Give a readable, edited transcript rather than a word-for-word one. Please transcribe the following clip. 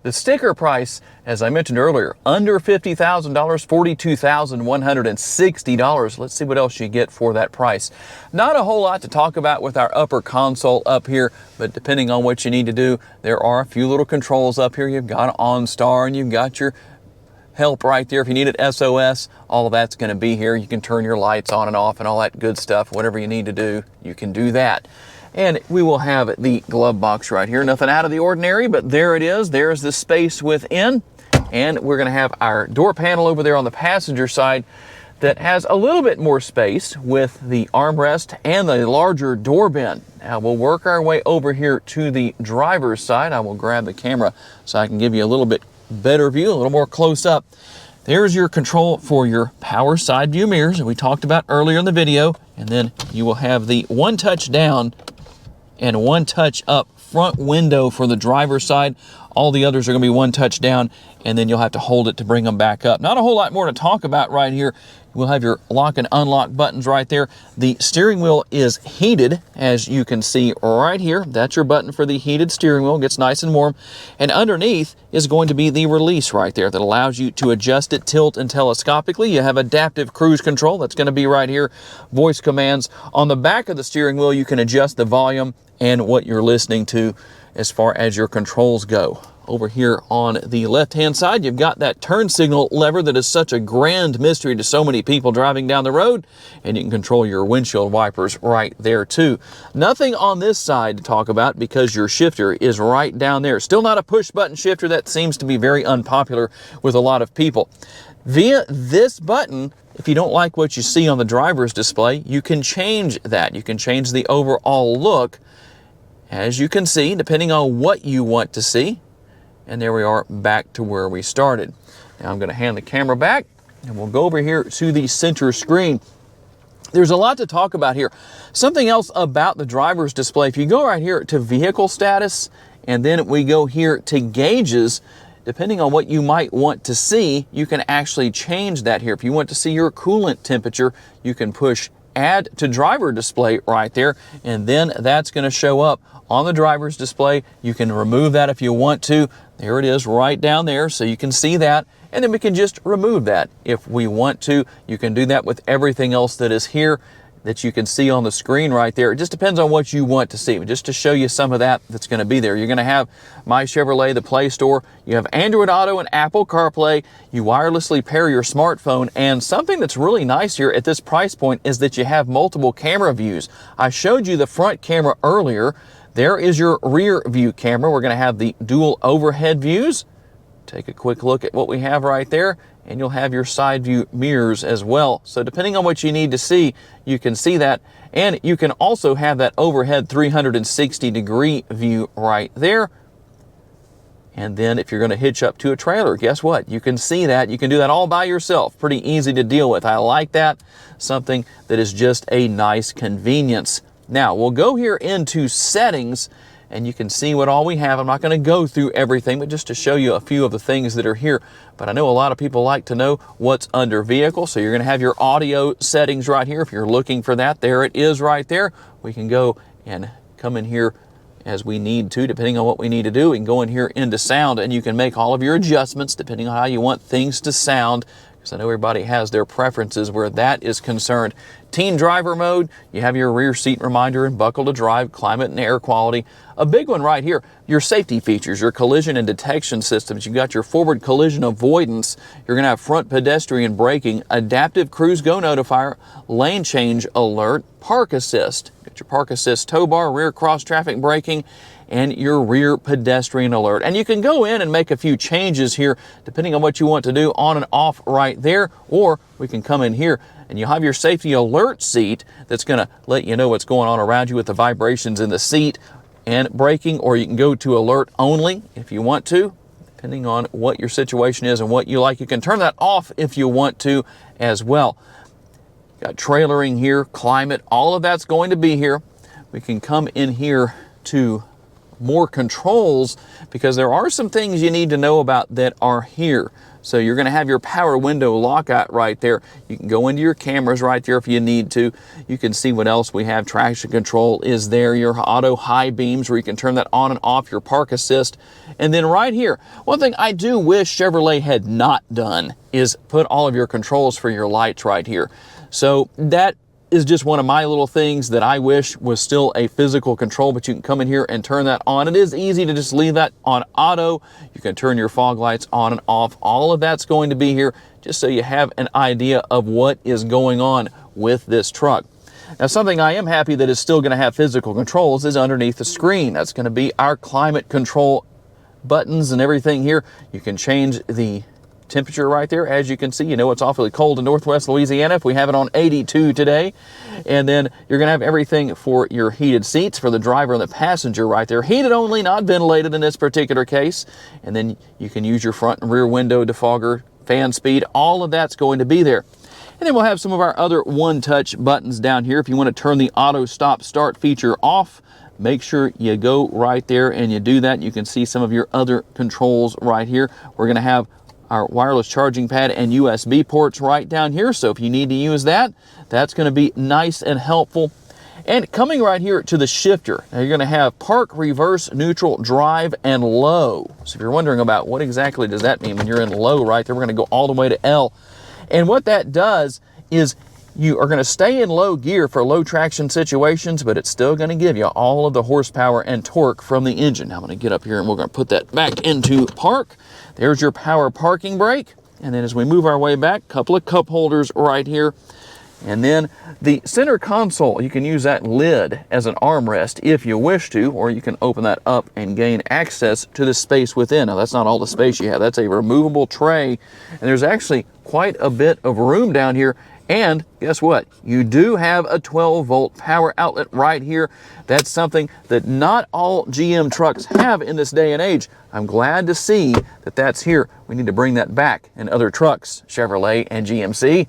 The sticker price, as I mentioned earlier, under $50,000, $42,160. Let's see what else you get for that price. Not a whole lot to talk about with our upper console up here, but depending on what you need to do, there are a few little controls up here. You've got OnStar and you've got your help right there. If you need it SOS, all of that's going to be here. You can turn your lights on and off and all that good stuff. Whatever you need to do, you can do that. And we will have the glove box right here. Nothing out of the ordinary, but there it is. There's the space within. And we're going to have our door panel over there on the passenger side that has a little bit more space with the armrest and the larger door bin. Now we'll work our way over here to the driver's side. I will grab the camera so I can give you a little bit better view, a little more close up. There's your control for your power side view mirrors that we talked about earlier in the video. And then you will have the one touch down and one touch up front window for the driver's side. All the others are going to be one touch down, and then you'll have to hold it to bring them back up. Not a whole lot more to talk about right here. We'll have your lock and unlock buttons right there. The steering wheel is heated, as you can see right here. That's your button for the heated steering wheel. It gets nice and warm. And underneath is going to be the release right there that allows you to adjust it, tilt, and telescopically. You have adaptive cruise control. That's going to be right here. Voice commands. On the back of the steering wheel, you can adjust the volume and what you're listening to as far as your controls go. Over here on the left-hand side, you've got that turn signal lever that is such a grand mystery to so many people driving down the road, and you can control your windshield wipers right there too. Nothing on this side to talk about because your shifter is right down there. Still not a push-button shifter. That seems to be very unpopular with a lot of people. Via this button, if you don't like what you see on the driver's display, you can change that. You can change the overall look, as you can see, depending on what you want to see. And there we are back to where we started. Now I'm going to hand the camera back and we'll go over here to the center screen. There's a lot to talk about here. Something else about the driver's display, if you go right here to vehicle status and then we go here to gauges, depending on what you might want to see, you can actually change that here. If you want to see your coolant temperature, you can push add to driver display right there, and then that's going to show up on the driver's display. You can remove that if you want to. There it is right down there, so you can see that, and then we can just remove that if we want to. You can do that with everything else that is here that you can see on the screen right there. It just depends on what you want to see. But just to show you some of that that's going to be there. You're going to have My Chevrolet, the Play Store. You have Android Auto and Apple CarPlay. You wirelessly pair your smartphone. And something that's really nice here at this price point is that you have multiple camera views. I showed you the front camera earlier. There is your rear view camera. We're going to have the dual overhead views. Take a quick look at what we have right there. And you'll have your side view mirrors as well. So depending on what you need to see, you can see that. And you can also have that overhead 360-degree view right there. And then if you're going to hitch up to a trailer, guess what? You can see that. You can do that all by yourself. Pretty easy to deal with. I like that. Something that is just a nice convenience. Now, we'll go here into settings, and you can see what all we have. I'm not going to go through everything, but just to show you a few of the things that are here. But I know a lot of people like to know what's under vehicle. So you're going to have your audio settings right here. If you're looking for that, there it is right there. We can go and come in here as we need to, depending on what we need to do. We can go in here into sound, and you can make all of your adjustments depending on how you want things to sound, because I know everybody has their preferences where that is concerned. Teen driver mode, you have your rear seat reminder and buckle to drive, climate and air quality. A big one right here, your safety features, your collision and detection systems. You've got your forward collision avoidance. You're going to have front pedestrian braking, adaptive cruise go notifier, lane change alert, park assist. Got your park assist tow bar, rear cross traffic braking, and your rear pedestrian alert. And you can go in and make a few changes here depending on what you want to do on and off right there, or we can come in here and you have your safety alert seat that's going to let you know what's going on around you with the vibrations in the seat and braking, or you can go to alert only if you want to, depending on what your situation is and what you like. You can turn that off if you want to as well. Got trailering here, climate, all of that's going to be here. We can come in here to more controls because there are some things you need to know about that are here. So you're going to have your power window lockout right there. You can go into your cameras right there if you need to. You can see what else we have. Traction control is there. Your auto high beams where you can turn that on and off. Your park assist. And then right here, one thing I do wish Chevrolet had not done is put all of your controls for your lights right here. So that is just one of my little things that I wish was still a physical control, but you can come in here and turn that on. It is easy to just leave that on auto. You can turn your fog lights on and off. All of that's going to be here just so you have an idea of what is going on with this truck. Now, something I am happy that is still going to have physical controls is underneath the screen. That's going to be our climate control buttons and everything here. You can change the temperature right there. As you can see, you know it's awfully cold in Northwest Louisiana if we have it on 82 today. And then you're going to have everything for your heated seats for the driver and the passenger right there. Heated only, not ventilated in this particular case. And then you can use your front and rear window defogger, fan speed, all of that's going to be there. And then we'll have some of our other one-touch buttons down here. If you want to turn the auto stop start feature off, make sure you go right there and you do that. You can see some of your other controls right here. We're going to have our wireless charging pad and USB ports right down here. So if you need to use that, that's going to be nice and helpful. And coming right here to the shifter, now you're going to have park, reverse, neutral, drive, and low. So if you're wondering about what exactly does that mean when you're in low right there, we're going to go all the way to L. And what that does is you are going to stay in low gear for low traction situations, but it's still going to give you all of the horsepower and torque from the engine. Now I'm going to get up here and we're going to put that back into park. There's your power parking brake. And then as we move our way back, a couple of cup holders right here. And then the center console, you can use that lid as an armrest if you wish to, or you can open that up and gain access to the space within. Now that's not all the space you have. That's a removable tray. And there's actually quite a bit of room down here. And guess what? You do have a 12-volt power outlet right here. That's something that not all GM trucks have in this day and age. I'm glad to see that that's here. We need to bring that back in other trucks, Chevrolet and GMC.